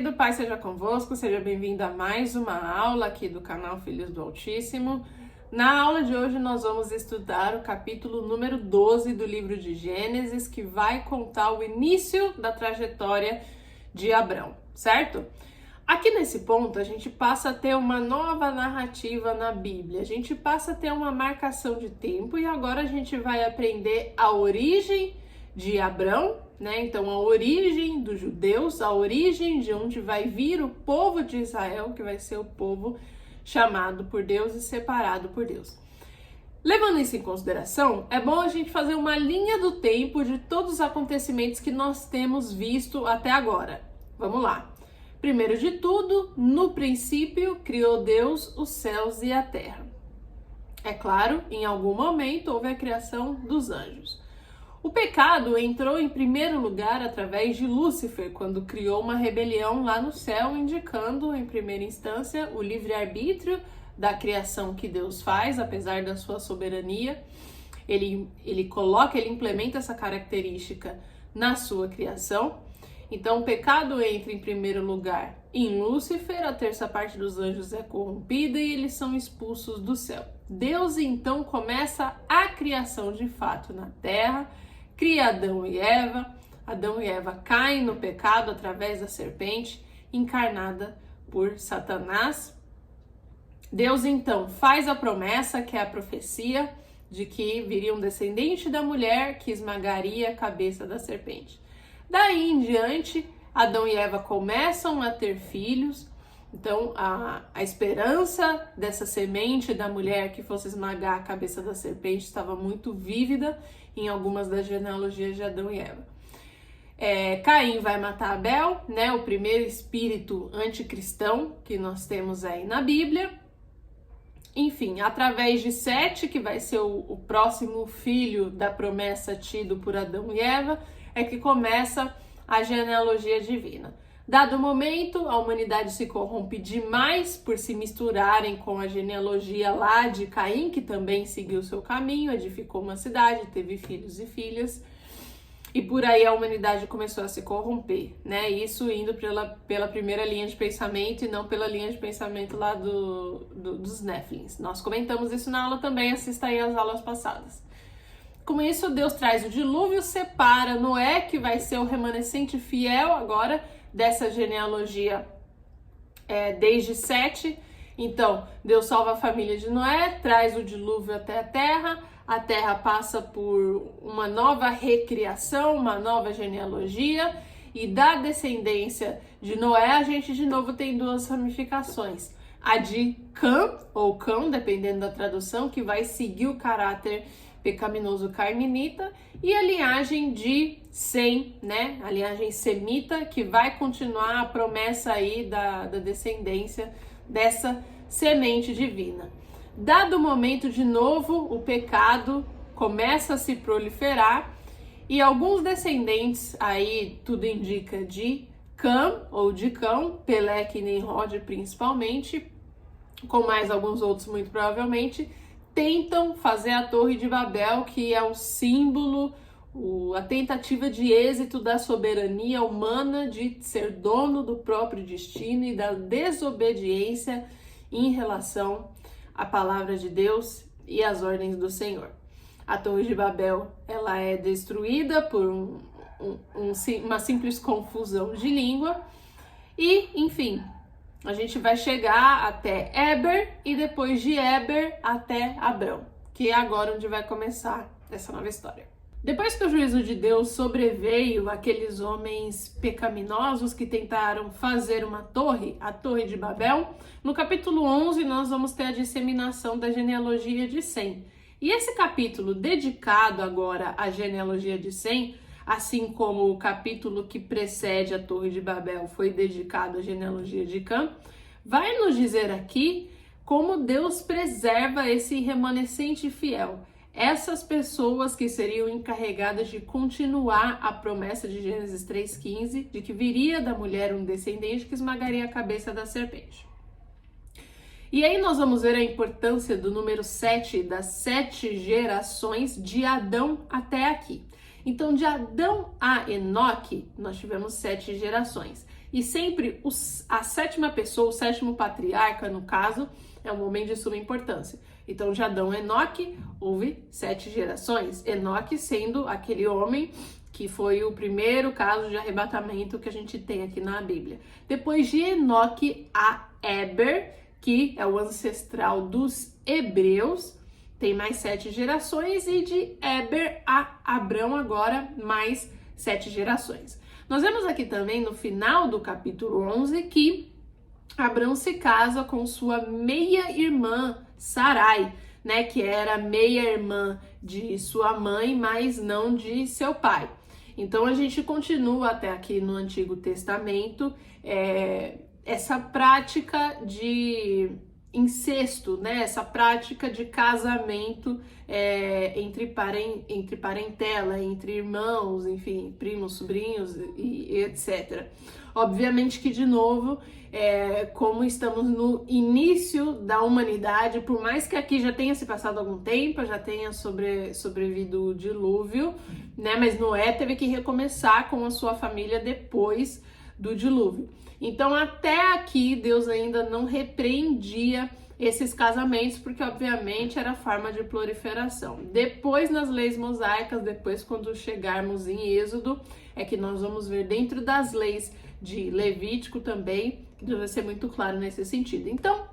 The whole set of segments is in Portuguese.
Do Pai seja convosco, seja bem-vindo a mais uma aula aqui do canal Filhos do Altíssimo. Na aula de hoje nós vamos estudar o capítulo número 12 do livro de Gênesis, que vai contar o início da trajetória de Abrão, certo? Aqui nesse ponto a gente passa a ter uma nova narrativa na Bíblia, a gente passa a ter uma marcação de tempo e agora a gente vai aprender a origem de Abrão, né? Então, a origem dos judeus, a origem de onde vai vir o povo de Israel, que vai ser o povo chamado por Deus e separado por Deus. Levando isso em consideração, é bom a gente fazer uma linha do tempo de todos os acontecimentos que nós temos visto até agora. Vamos lá. Primeiro de tudo, no princípio, criou Deus os céus e a terra. É claro, em algum momento houve a criação dos anjos. O pecado entrou em primeiro lugar através de Lúcifer, quando criou uma rebelião lá no céu, indicando, em primeira instância, o livre-arbítrio da criação que Deus faz, apesar da sua soberania. Ele implementa essa característica na sua criação. Então, o pecado entra em primeiro lugar em Lúcifer, a terça parte dos anjos é corrompida e eles são expulsos do céu. Deus, então, começa a criação de fato na terra, cria Adão e Eva. Adão e Eva caem no pecado através da serpente, encarnada por Satanás. Deus, então, faz a promessa, que é a profecia, de que viria um descendente da mulher que esmagaria a cabeça da serpente. Daí em diante, Adão e Eva começam a ter filhos. Então, a esperança dessa semente da mulher que fosse esmagar a cabeça da serpente estava muito vívida em algumas das genealogias de Adão e Eva. Caim vai matar Abel, né, o primeiro espírito anticristão que nós temos aí na Bíblia. Enfim, através de Sete, que vai ser o próximo filho da promessa tido por Adão e Eva, é que começa a genealogia divina. Dado o momento, a humanidade se corrompe demais por se misturarem com a genealogia lá de Caim, que também seguiu seu caminho, edificou uma cidade, teve filhos e filhas, e por aí a humanidade começou a se corromper, né? Isso indo pela primeira linha de pensamento e não pela linha de pensamento lá dos Néfilins. Nós comentamos isso na aula também, assista aí as aulas passadas. Com isso, Deus traz o dilúvio, separa Noé, que vai ser o remanescente fiel agora dessa genealogia desde Sete. Então, Deus salva a família de Noé, traz o dilúvio até a terra passa por uma nova recriação, uma nova genealogia, e da descendência de Noé a gente de novo tem duas ramificações. A de Cã, ou Cão, dependendo da tradução, que vai seguir o caráter pecaminoso carminita, e a linhagem de Sem, né? A linhagem semita, que vai continuar a promessa aí da descendência dessa semente divina. Dado o momento, de novo, o pecado começa a se proliferar e alguns descendentes, aí tudo indica, de Cã ou de Cão, Peleque e Nimrod principalmente, com mais alguns outros muito provavelmente, tentam fazer a Torre de Babel, que é o símbolo, a tentativa de êxito da soberania humana de ser dono do próprio destino e da desobediência em relação à palavra de Deus e às ordens do Senhor. A Torre de Babel, ela é destruída por uma simples confusão de língua e, enfim, a gente vai chegar até Eber e depois de Eber até Abrão, que é agora onde vai começar essa nova história. Depois que o juízo de Deus sobreveio àqueles homens pecaminosos que tentaram fazer uma torre, a Torre de Babel, no capítulo 11 nós vamos ter a disseminação da genealogia de Sem. E esse capítulo dedicado agora à genealogia de Sem, assim como o capítulo que precede a Torre de Babel foi dedicado à genealogia de Cã, vai nos dizer aqui como Deus preserva esse remanescente fiel. Essas pessoas que seriam encarregadas de continuar a promessa de Gênesis 3,15, de que viria da mulher um descendente que esmagaria a cabeça da serpente. E aí nós vamos ver a importância do número 7, das 7 gerações de Adão até aqui. Então, de Adão a Enoque, nós tivemos 7 gerações. E sempre a sétima pessoa, o sétimo patriarca, no caso, é um homem de suma importância. Então, de Adão a Enoque, houve 7 gerações. Enoque sendo aquele homem que foi o primeiro caso de arrebatamento que a gente tem aqui na Bíblia. Depois de Enoque a Eber, que é o ancestral dos hebreus, tem mais 7 gerações, e de Eber a Abrão agora mais 7 gerações. Nós vemos aqui também no final do capítulo 11 que Abrão se casa com sua meia-irmã Sarai, né, que era meia-irmã de sua mãe, mas não de seu pai. Então a gente continua até aqui no Antigo Testamento essa prática de incesto, né? Essa prática de casamento entre parentela, entre irmãos, enfim, primos, sobrinhos e etc. Obviamente que, de novo, como estamos no início da humanidade, por mais que aqui já tenha se passado algum tempo, já tenha sobrevivido o dilúvio, né? Mas Noé teve que recomeçar com a sua família depois do dilúvio. Então, até aqui, Deus ainda não repreendia esses casamentos, porque, obviamente, era forma de proliferação. Depois, nas leis mosaicas, depois, quando chegarmos em Êxodo, é que nós vamos ver dentro das leis de Levítico também, que Deus vai ser muito claro nesse sentido. Então,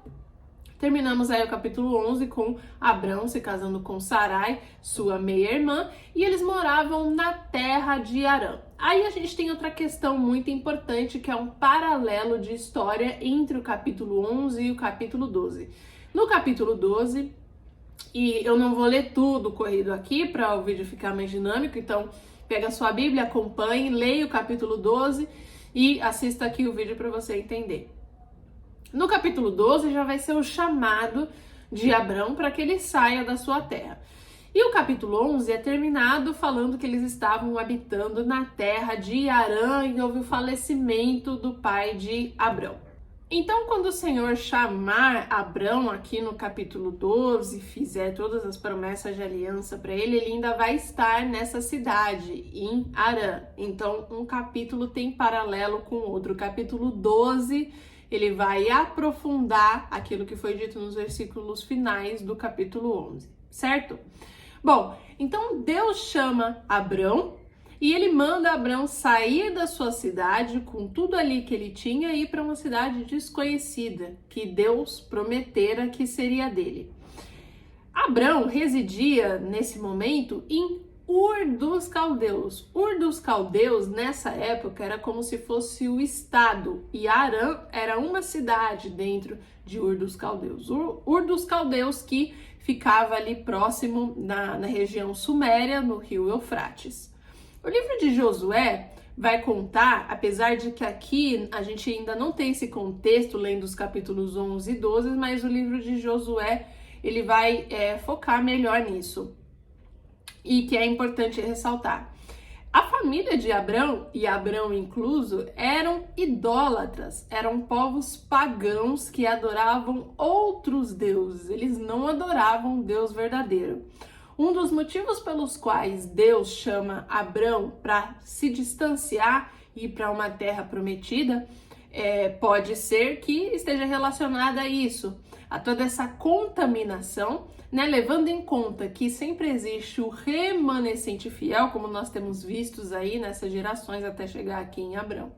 terminamos aí o capítulo 11 com Abrão se casando com Sarai, sua meia-irmã, e eles moravam na terra de Harã. Aí a gente tem outra questão muito importante, que é um paralelo de história entre o capítulo 11 e o capítulo 12. No capítulo 12, e eu não vou ler tudo corrido aqui para o vídeo ficar mais dinâmico, então pega a sua Bíblia, acompanhe, leia o capítulo 12 e assista aqui o vídeo para você entender. No capítulo 12 já vai ser o chamado de Abrão para que ele saia da sua terra. E o capítulo 11 é terminado falando que eles estavam habitando na terra de Harã e houve o falecimento do pai de Abrão. Então, quando o Senhor chamar Abrão aqui no capítulo 12, fizer todas as promessas de aliança para ele, ele ainda vai estar nessa cidade, em Harã. Então, um capítulo tem paralelo com o outro. O capítulo 12, ele vai aprofundar aquilo que foi dito nos versículos finais do capítulo 11, certo? Bom, então Deus chama Abrão e ele manda Abrão sair da sua cidade com tudo ali que ele tinha e ir para uma cidade desconhecida, que Deus prometera que seria dele. Abrão residia nesse momento em Ur dos Caldeus. Ur dos Caldeus, nessa época, era como se fosse o estado, e Harã era uma cidade dentro de Ur dos Caldeus. Ur dos Caldeus, que ficava ali próximo na região suméria, no rio Eufrates. O livro de Josué vai contar, apesar de que aqui a gente ainda não tem esse contexto lendo os capítulos 11 e 12, mas o livro de Josué ele vai focar melhor nisso. E que é importante ressaltar. A família de Abrão, e Abrão incluso, eram idólatras, eram povos pagãos que adoravam outros deuses, eles não adoravam o Deus verdadeiro. Um dos motivos pelos quais Deus chama Abrão para se distanciar e ir para uma terra prometida pode ser que esteja relacionada a isso, a toda essa contaminação, né? Levando em conta que sempre existe o remanescente fiel, como nós temos vistos aí nessas gerações até chegar aqui em Abrão.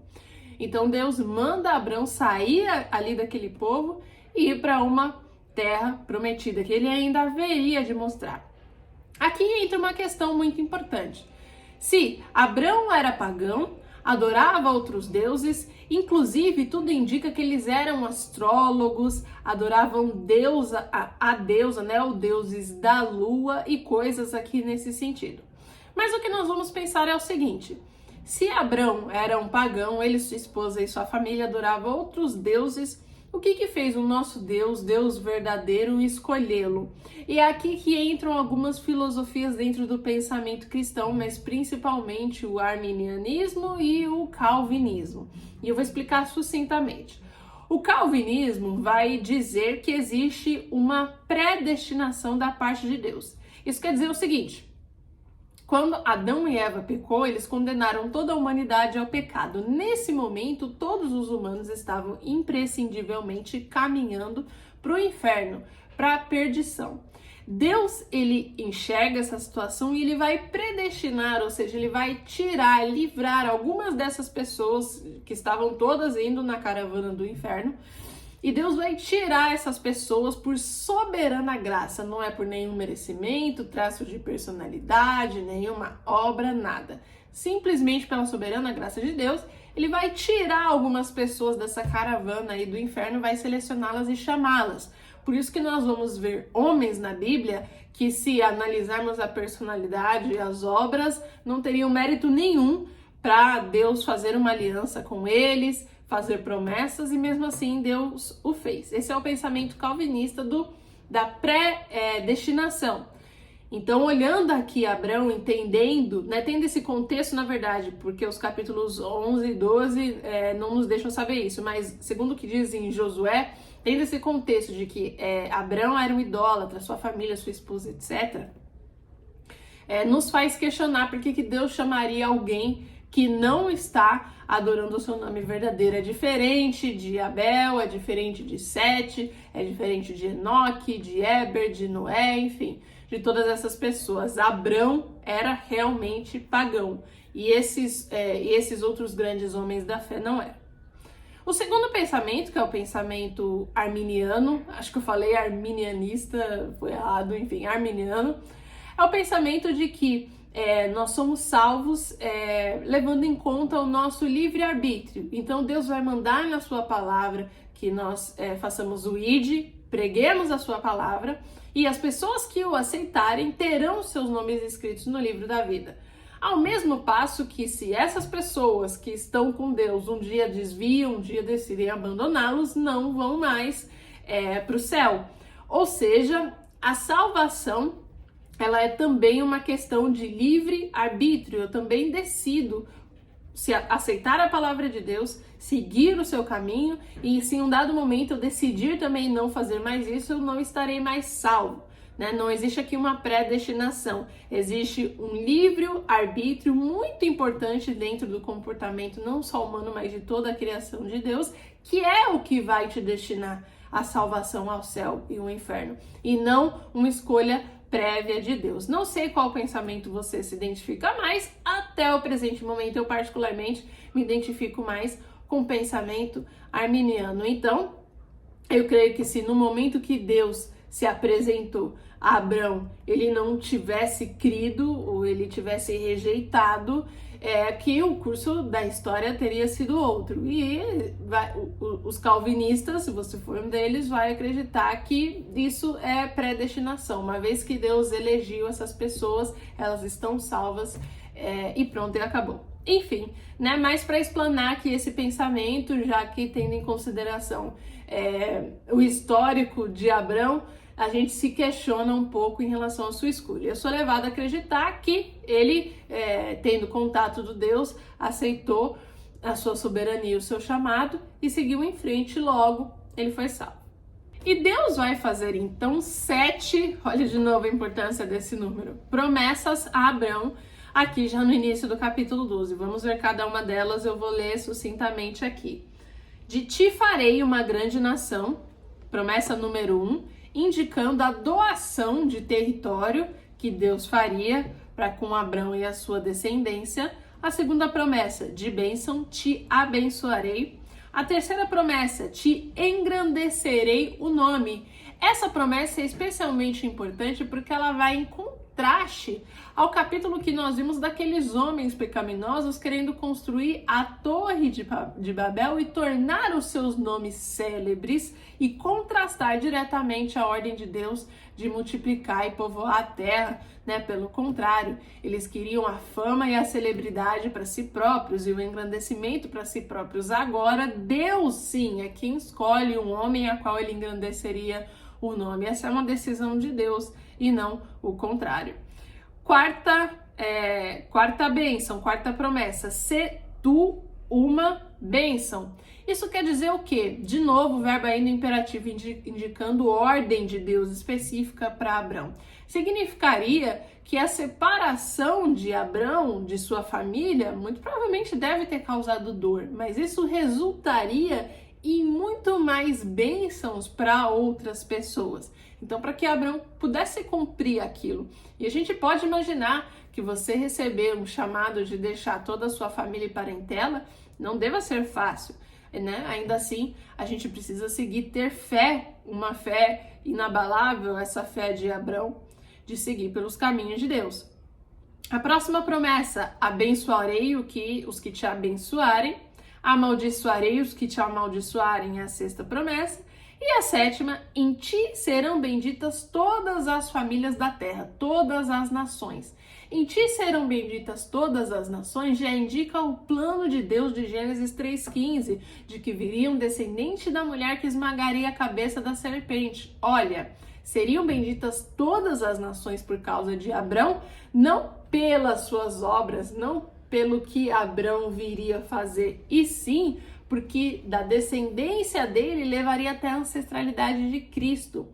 Então Deus manda Abrão sair ali daquele povo e ir para uma terra prometida, que ele ainda haveria de mostrar. Aqui entra uma questão muito importante. Se Abrão era pagão, adorava outros deuses, inclusive tudo indica que eles eram astrólogos, adoravam a deusa, né, os deuses da lua e coisas aqui nesse sentido. Mas o que nós vamos pensar é o seguinte: se Abrão era um pagão, ele, sua esposa e sua família adoravam outros deuses, o que fez o nosso Deus, Deus verdadeiro, escolhê-lo? E é aqui que entram algumas filosofias dentro do pensamento cristão, mas principalmente o arminianismo e o calvinismo. E eu vou explicar sucintamente. O calvinismo vai dizer que existe uma predestinação da parte de Deus. Isso quer dizer o seguinte: Quando Adão e Eva pecou, eles condenaram toda a humanidade ao pecado. Nesse momento, todos os humanos estavam imprescindivelmente caminhando para o inferno, para a perdição. Deus, ele enxerga essa situação e ele vai predestinar, ou seja, ele vai tirar, livrar algumas dessas pessoas que estavam todas indo na caravana do inferno. E Deus vai tirar essas pessoas por soberana graça, não é por nenhum merecimento, traço de personalidade, nenhuma obra, nada. Simplesmente pela soberana graça de Deus, ele vai tirar algumas pessoas dessa caravana aí do inferno, vai selecioná-las e chamá-las. Por isso que nós vamos ver homens na Bíblia que, se analisarmos a personalidade e as obras, não teriam mérito nenhum para Deus fazer uma aliança com eles, fazer promessas, e mesmo assim Deus o fez. Esse é o pensamento calvinista da predestinação. Então, olhando aqui Abrão, entendendo, né, tendo esse contexto, na verdade, porque os capítulos 11 e 12 não nos deixam saber isso, mas segundo o que diz em Josué, tendo esse contexto de que Abrão era um idólatra, sua família, sua esposa, etc., nos faz questionar por que Deus chamaria alguém que não está adorando o seu nome verdadeiro. É diferente de Abel, é diferente de Sete, é diferente de Enoque, de Éber, de Noé, enfim, de todas essas pessoas. Abrão era realmente pagão, e esses outros grandes homens da fé não eram. O segundo pensamento, que é o pensamento arminiano, acho que eu falei arminianista, foi errado, enfim, arminiano, é o pensamento de que nós somos salvos levando em conta o nosso livre-arbítrio. Então Deus vai mandar na sua palavra que nós façamos o id, preguemos a sua palavra, e as pessoas que o aceitarem terão seus nomes escritos no livro da vida. Ao mesmo passo que, se essas pessoas que estão com Deus um dia desviam, um dia decidem abandoná-los, não vão mais para o céu. Ou seja, a salvação, ela é também uma questão de livre arbítrio. Eu também decido se aceitar a palavra de Deus, seguir o seu caminho, e se em um dado momento eu decidir também não fazer mais isso, eu não estarei mais salvo, né? Não existe aqui uma predestinação, existe um livre arbítrio muito importante dentro do comportamento, não só humano, mas de toda a criação de Deus, que é o que vai te destinar à salvação, ao céu e ao inferno, e não uma escolha prévia de Deus. Não sei qual pensamento você se identifica mais. Até o presente momento, eu particularmente me identifico mais com o pensamento arminiano. Então, eu creio que se no momento que Deus se apresentou a Abrão, ele não tivesse crido ou ele tivesse rejeitado, que o curso da história teria sido outro. E os calvinistas, se você for um deles, vai acreditar que isso é predestinação. Uma vez que Deus elegeu essas pessoas, elas estão salvas, e pronto, e acabou. Enfim, né? Mas para explanar aqui esse pensamento, já que tendo em consideração o histórico de Abrão, a gente se questiona um pouco em relação à sua escolha. Eu sou levada a acreditar que ele, tendo contato do Deus, aceitou a sua soberania, o seu chamado, e seguiu em frente, logo ele foi salvo. E Deus vai fazer então 7, olha de novo a importância desse número, promessas a Abrão, aqui já no início do capítulo 12. Vamos ver cada uma delas, eu vou ler sucintamente aqui. De ti farei uma grande nação, promessa número 1, indicando a doação de território que Deus faria para com Abrão e a sua descendência. A segunda promessa, de bênção, te abençoarei. A terceira promessa, te engrandecerei o nome. Essa promessa é especialmente importante porque ela vai em contraste ao capítulo que nós vimos daqueles homens pecaminosos querendo construir a torre de Babel e tornar os seus nomes célebres e contrastar diretamente a ordem de Deus de multiplicar e povoar a terra, né? Pelo contrário, eles queriam a fama e a celebridade para si próprios e o engrandecimento para si próprios. Agora, Deus sim é quem escolhe um homem a qual ele engrandeceria o nome. Essa é uma decisão de Deus e não o contrário. Quarta bênção, quarta promessa, se tu uma bênção. Isso quer dizer o quê? De novo, o verbo aí no imperativo indicando ordem de Deus específica para Abrão. Significaria que a separação de Abrão, de sua família, muito provavelmente deve ter causado dor, mas isso resultaria em muito mais bênçãos para outras pessoas. Então, para que Abrão pudesse cumprir aquilo. E a gente pode imaginar que você receber um chamado de deixar toda a sua família e parentela não deva ser fácil, né? Ainda assim, a gente precisa ter fé, uma fé inabalável, essa fé de Abrão, de seguir pelos caminhos de Deus. A próxima promessa: abençoarei os que te abençoarem, amaldiçoarei os que te amaldiçoarem, é a sexta promessa. E a sétima: em ti serão benditas todas as famílias da terra, todas as nações. Em ti serão benditas todas as nações já indica o plano de Deus de Gênesis 3,15, de que viria um descendente da mulher que esmagaria a cabeça da serpente. Olha, seriam benditas todas as nações por causa de Abrão, não pelas suas obras, não pelo que Abrão viria fazer, e sim porque da descendência dele levaria até a ancestralidade de Cristo.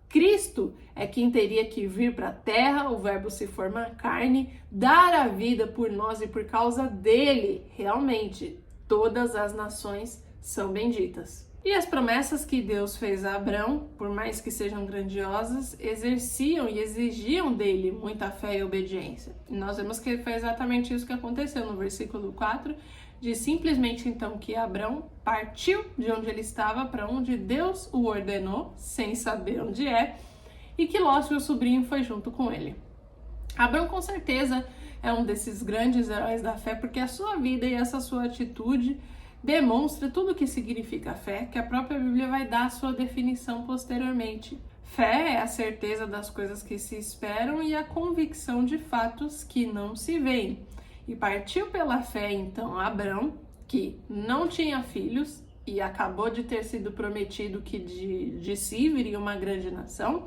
Cristo é quem teria que vir para a terra, o verbo se formar carne, dar a vida por nós, e por causa dele, realmente, todas as nações são benditas. E as promessas que Deus fez a Abrão, por mais que sejam grandiosas, exerciam e exigiam dele muita fé e obediência. E nós vemos que foi exatamente isso que aconteceu no versículo 4, de simplesmente então que Abrão partiu de onde ele estava para onde Deus o ordenou, sem saber onde é, e que Ló, seu sobrinho, foi junto com ele. Abrão com certeza é um desses grandes heróis da fé, porque a sua vida e essa sua atitude demonstra tudo o que significa fé, que a própria Bíblia vai dar a sua definição posteriormente. Fé é a certeza das coisas que se esperam e a convicção de fatos que não se veem. E partiu pela fé, então, Abrão, que não tinha filhos e acabou de ter sido prometido que de si viria uma grande nação,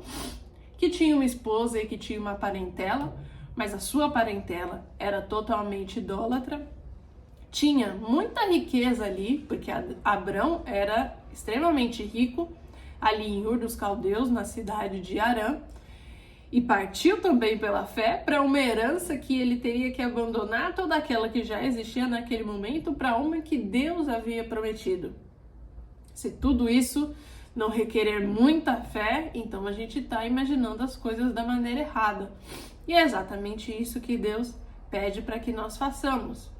que tinha uma esposa e que tinha uma parentela, mas a sua parentela era totalmente idólatra. Tinha muita riqueza ali, porque Abrão era extremamente rico, ali em Ur dos Caldeus, na cidade de Harã, e partiu também pela fé para uma herança que ele teria que abandonar toda aquela que já existia naquele momento para uma que Deus havia prometido. Se tudo isso não requerer muita fé, então a gente está imaginando as coisas da maneira errada. E é exatamente isso que Deus pede para que nós façamos.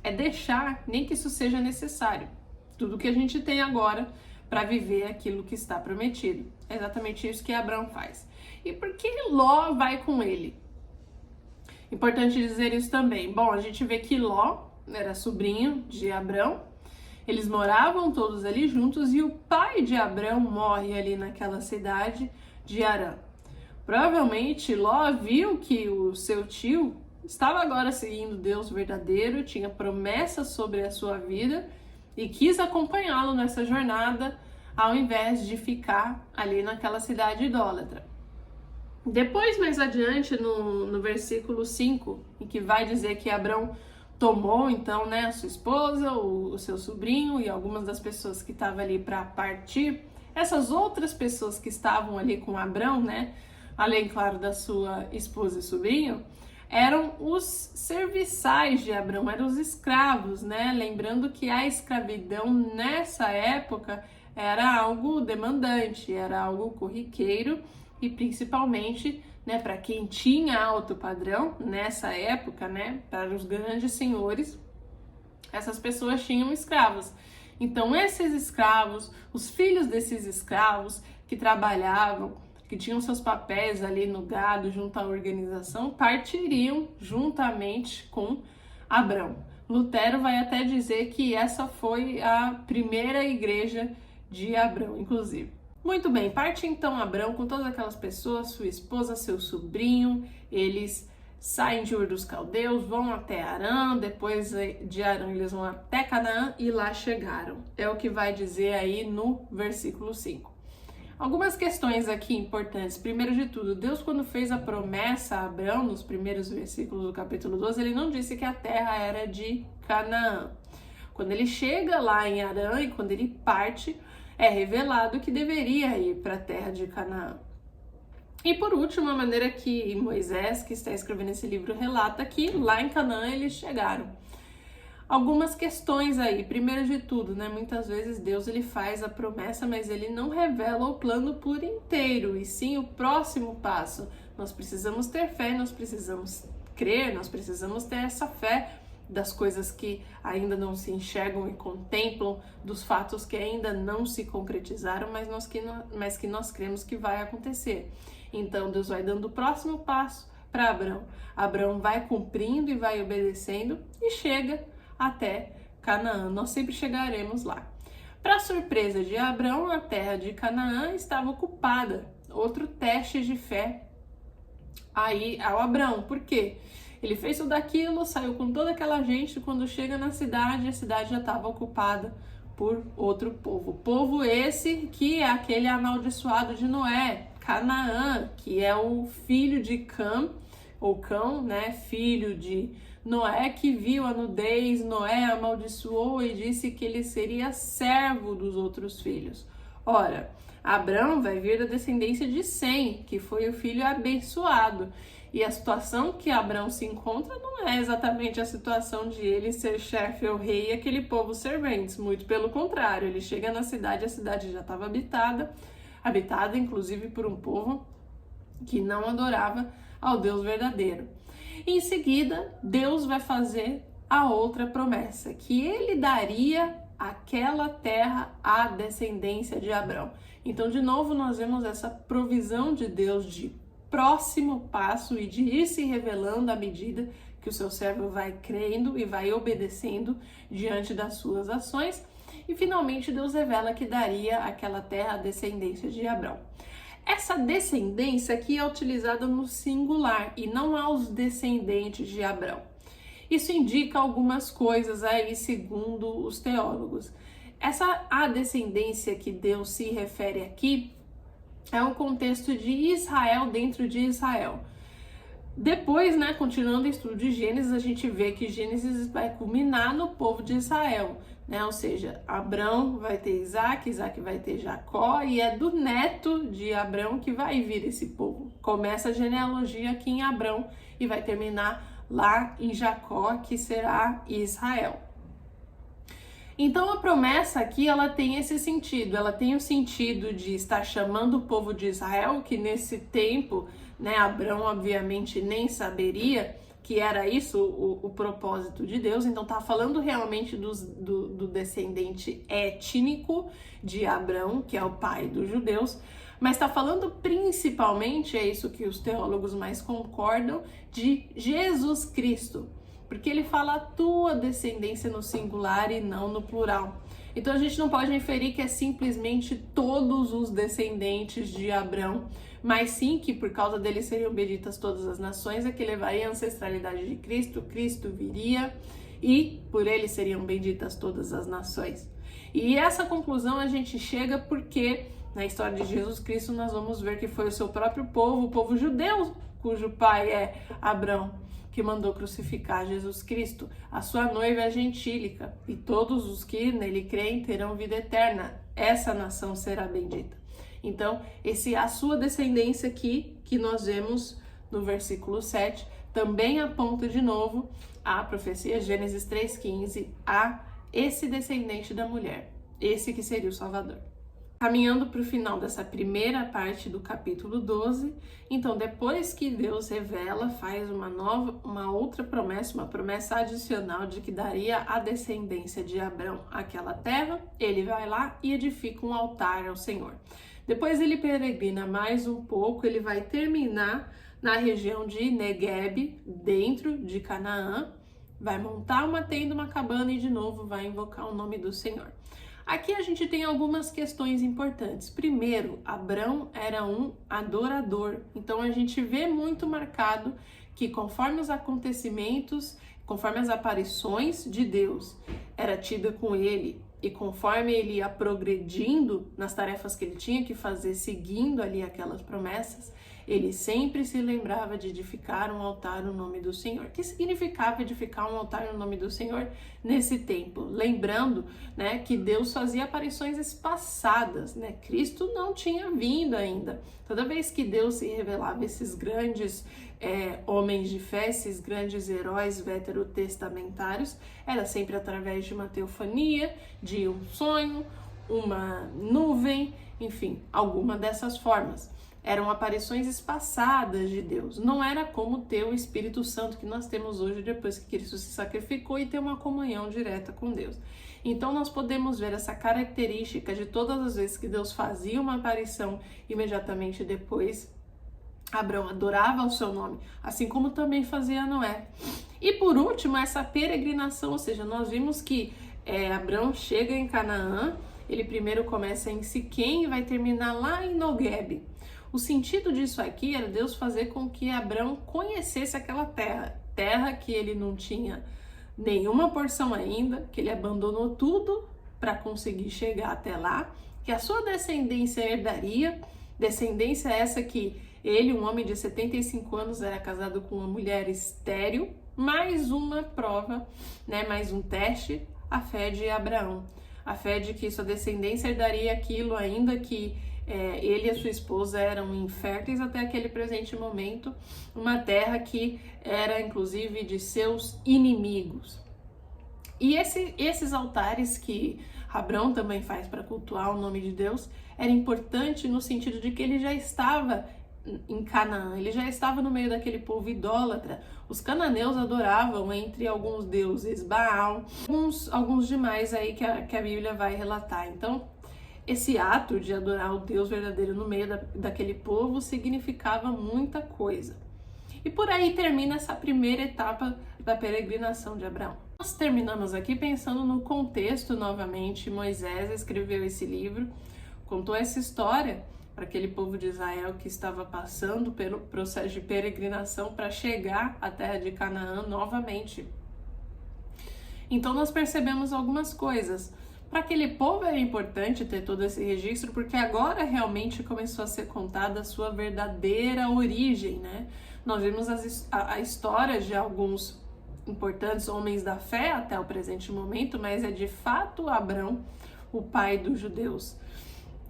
É deixar, nem que isso seja necessário, tudo que a gente tem agora para viver aquilo que está prometido. É exatamente isso que Abrão faz. E por que Ló vai com ele? Importante dizer isso também. Bom, a gente vê que Ló era sobrinho de Abrão, eles moravam todos ali juntos e o pai de Abrão morre ali naquela cidade de Harã. Provavelmente Ló viu que o seu tio estava agora seguindo Deus verdadeiro, tinha promessas sobre a sua vida e quis acompanhá-lo nessa jornada, ao invés de ficar ali naquela cidade idólatra. Depois, mais adiante, no versículo 5, em que vai dizer que Abrão tomou, então, né, a sua esposa, o seu sobrinho e algumas das pessoas que estavam ali para partir, essas outras pessoas que estavam ali com Abrão, né, além, claro, da sua esposa e sobrinho, eram os serviçais de Abrão, eram os escravos, né? Lembrando que a escravidão nessa época era algo demandante, era algo corriqueiro e principalmente, né, para quem tinha alto padrão nessa época, né, para os grandes senhores, essas pessoas tinham escravos. Então esses escravos, os filhos desses escravos que trabalhavam, que tinham seus papéis ali no gado junto à organização, partiriam juntamente com Abrão. Lutero vai até dizer que essa foi a primeira igreja de Abrão, inclusive. Muito bem, parte então Abrão com todas aquelas pessoas, sua esposa, seu sobrinho, eles saem de Ur dos Caldeus, vão até Harã, depois de Harã eles vão até Canaã e lá chegaram. É o que vai dizer aí no versículo 5. Algumas questões aqui importantes. Primeiro de tudo, Deus, quando fez a promessa a Abrão, nos primeiros versículos do capítulo 12, ele não disse que a terra era de Canaã. Quando ele chega lá em Harã e quando ele parte, é revelado que deveria ir para a terra de Canaã. E por último, a maneira que Moisés, que está escrevendo esse livro, relata que lá em Canaã eles chegaram. Algumas questões aí. Primeiro de tudo, né? Muitas vezes Deus ele faz a promessa, mas ele não revela o plano por inteiro, e sim o próximo passo. Nós precisamos ter fé, nós precisamos crer, nós precisamos ter essa fé das coisas que ainda não se enxergam e contemplam, dos fatos que ainda não se concretizaram, mas que nós cremos que vai acontecer. Então Deus vai dando o próximo passo para Abrão. Abrão vai cumprindo e vai obedecendo e chega até Canaã. Nós sempre chegaremos lá. Para surpresa de Abrão, a terra de Canaã estava ocupada. Outro teste de fé aí ao Abrão. Por quê? Ele fez tudo aquilo, saiu com toda aquela gente, quando chega na cidade, a cidade já estava ocupada por outro povo. Povo esse que é aquele amaldiçoado de Noé, Canaã, que é o filho de Cã, ou Cão, né, filho de Noé, que viu a nudez. Noé amaldiçoou e disse que ele seria servo dos outros filhos. Ora, Abrão vai vir da descendência de Sem, que foi o filho abençoado. E a situação que Abrão se encontra não é exatamente a situação de ele ser chefe ou rei e aquele povo serventes. Muito pelo contrário, ele chega na cidade, a cidade já estava habitada inclusive por um povo que não adorava ao Deus verdadeiro. Em seguida, Deus vai fazer a outra promessa, que ele daria aquela terra à descendência de Abrão. Então, de novo, nós vemos essa provisão de Deus de próximo passo e de ir se revelando à medida que o seu servo vai crendo e vai obedecendo diante das suas ações. E finalmente Deus revela que daria aquela terra à descendência de Abrão. Essa descendência aqui é utilizada no singular e não aos descendentes de Abrão. Isso indica algumas coisas aí, segundo os teólogos. A descendência que Deus se refere aqui é um contexto de Israel dentro de Israel. Depois, né, continuando o estudo de Gênesis, a gente vê que Gênesis vai culminar no povo de Israel, né? Ou seja, Abrão vai ter Isaac, Isaac vai ter Jacó, e é do neto de Abrão que vai vir esse povo. Começa a genealogia aqui em Abrão e vai terminar lá em Jacó, que será Israel. Então a promessa aqui, ela tem esse sentido, ela tem o sentido de estar chamando o povo de Israel, que nesse tempo, né, Abrão obviamente nem saberia que era isso o propósito de Deus. Então tá falando realmente do descendente étnico de Abrão, que é o pai dos judeus, mas está falando principalmente, é isso que os teólogos mais concordam, de Jesus Cristo. Porque ele fala a tua descendência no singular e não no plural. Então a gente não pode inferir que é simplesmente todos os descendentes de Abrão, mas sim que por causa dele seriam benditas todas as nações, é que levaria a ancestralidade de Cristo, Cristo viria e por ele seriam benditas todas as nações. E essa conclusão a gente chega porque na história de Jesus Cristo nós vamos ver que foi o seu próprio povo, o povo judeu, cujo pai é Abrão, que mandou crucificar Jesus Cristo. A sua noiva é gentílica, e todos os que nele creem terão vida eterna. Essa nação será bendita. Então, a sua descendência aqui, que nós vemos no versículo 7, também aponta de novo a profecia Gênesis 3,15, a esse descendente da mulher, esse que seria o Salvador. Caminhando para o final dessa primeira parte do capítulo 12, então depois que Deus revela, faz uma outra promessa, uma promessa adicional de que daria à descendência de Abrão aquela terra, ele vai lá e edifica um altar ao Senhor. Depois ele peregrina mais um pouco, ele vai terminar na região de Negueb, dentro de Canaã, vai montar uma tenda, uma cabana e de novo vai invocar o nome do Senhor. Aqui a gente tem algumas questões importantes. Primeiro, Abrão era um adorador. Então a gente vê muito marcado que conforme os acontecimentos, conforme as aparições de Deus era tida com ele e conforme ele ia progredindo nas tarefas que ele tinha que fazer, seguindo ali aquelas promessas, ele sempre se lembrava de edificar um altar no nome do Senhor. O que significava edificar um altar no nome do Senhor nesse tempo? Lembrando, né, que Deus fazia aparições espaçadas, né? Cristo não tinha vindo ainda. Toda vez que Deus se revelava, esses grandes homens de fé, esses grandes heróis veterotestamentários, era sempre através de uma teofania, de um sonho, uma nuvem, enfim, alguma dessas formas. Eram aparições espaçadas de Deus. Não era como ter o Espírito Santo que nós temos hoje depois que Cristo se sacrificou e ter uma comunhão direta com Deus. Então nós podemos ver essa característica de todas as vezes que Deus fazia uma aparição, imediatamente depois Abraão adorava o seu nome, assim como também fazia Noé. E por último, essa peregrinação, ou seja, nós vimos que Abraão chega em Canaã, ele primeiro começa em Siquém e vai terminar lá em Noguebe. O sentido disso aqui era Deus fazer com que Abraão conhecesse aquela terra que ele não tinha nenhuma porção ainda, que ele abandonou tudo para conseguir chegar até lá, que a sua descendência herdaria, descendência essa que ele, um homem de 75 anos, era casado com uma mulher estéril, mais uma prova, né, mais um teste, a fé de Abraão. A fé de que sua descendência herdaria aquilo, ainda que ele e a sua esposa eram inférteis até aquele presente momento, uma terra que era inclusive de seus inimigos. E esses altares que Abraão também faz para cultuar o nome de Deus, era importante no sentido de que ele já estava em Canaã, ele já estava no meio daquele povo idólatra. Os cananeus adoravam, entre alguns deuses, Baal, alguns demais aí que a Bíblia vai relatar. Então, esse ato de adorar o Deus verdadeiro no meio daquele povo significava muita coisa. E por aí termina essa primeira etapa da peregrinação de Abraão. Nós terminamos aqui pensando no contexto novamente. Moisés escreveu esse livro, contou essa história para aquele povo de Israel que estava passando pelo processo de peregrinação para chegar à terra de Canaã novamente. Então nós percebemos algumas coisas. Para aquele povo era importante ter todo esse registro, porque agora realmente começou a ser contada a sua verdadeira origem, né? Nós vimos a história de alguns importantes homens da fé até o presente momento, mas é de fato Abrão, o pai dos judeus,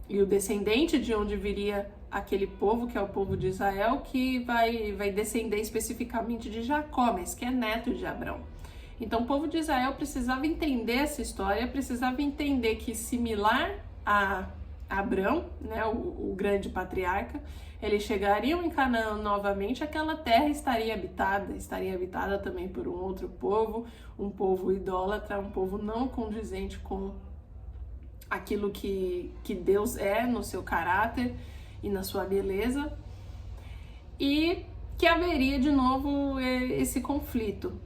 e o descendente de onde viria aquele povo, que é o povo de Israel, que vai descender especificamente de Jacó, mas que é neto de Abrão. Então o povo de Israel precisava entender essa história, precisava entender que, similar a Abrão, né, o grande patriarca, eles chegariam em Canaã novamente, aquela terra estaria habitada também por um outro povo, um povo idólatra, um povo não condizente com aquilo que Deus é no seu caráter e na sua beleza, e que haveria de novo esse conflito.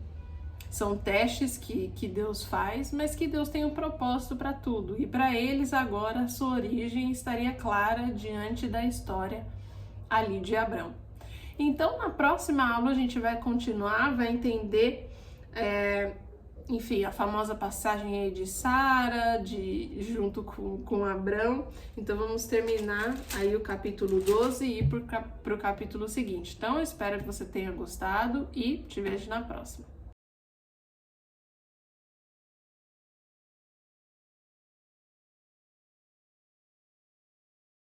São testes que Deus faz, mas que Deus tem um propósito para tudo. E para eles agora a sua origem estaria clara diante da história ali de Abrão. Então na próxima aula a gente vai continuar, vai entender, enfim, a famosa passagem aí de Sara, junto com Abrão. Então vamos terminar aí o capítulo 12 e ir para o capítulo seguinte. Então eu espero que você tenha gostado e te vejo na próxima.